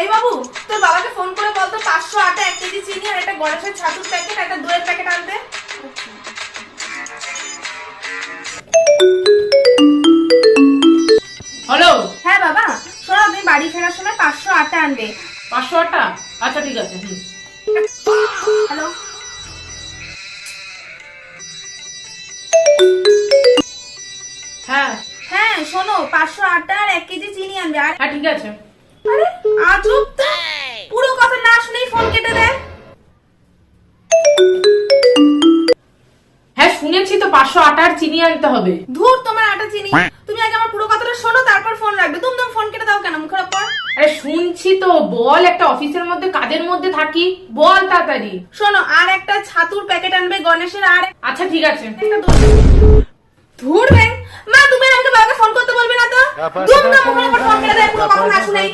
এই বাবু, তোর বাবাকে ফোন করে বলতো 500 আটা 1 কেজি চিনি আর একটা গণেশের ছাতুর প্যাকেট একটা দইয়ের প্যাকেট আনতে। হ্যালো। হ্যাঁ বাবা, শোনো তুমি বাড়ি ফেরার সময় 500 আটা আনবে। 500 আটা? আচ্ছা ঠিক আছে। হ্যালো। হ্যাঁ হ্যাঁ শোনো, 500 আটা আর 1 কেজি চিনি আনবে। আর হ্যাঁ ঠিক আছে। আরে আজব তো, পুরো কথা না শুনেই ফোন কেটে দেয়। হ্যাঁ শুনেছি তো, 500 আটা আর চিনি আনতে হবে। ধুর তোমার আটা চিনি, তুমি আগে আমার পুরো কথাটা শোনো তারপর ফোন রাখবে। তুমি ফোন কেটে দাও কেন মুখের উপর? আরে শুনছি তো, বল। একটা অফিসের মধ্যে কাজের মধ্যে থাকি, বল তাড়াতাড়ি। শোনো, আর একটা ছাতুর প্যাকেট আনবে গণেশের, আর আচ্ছা ঠিক আছে। একটা ধুর ব্যাং। মা তুমি আমাকে বাবাকে ফোন করতে বলবে না তো? দুম না মুখের উপর ফোন কেটে দেয় পুরো কথা না শুনেই।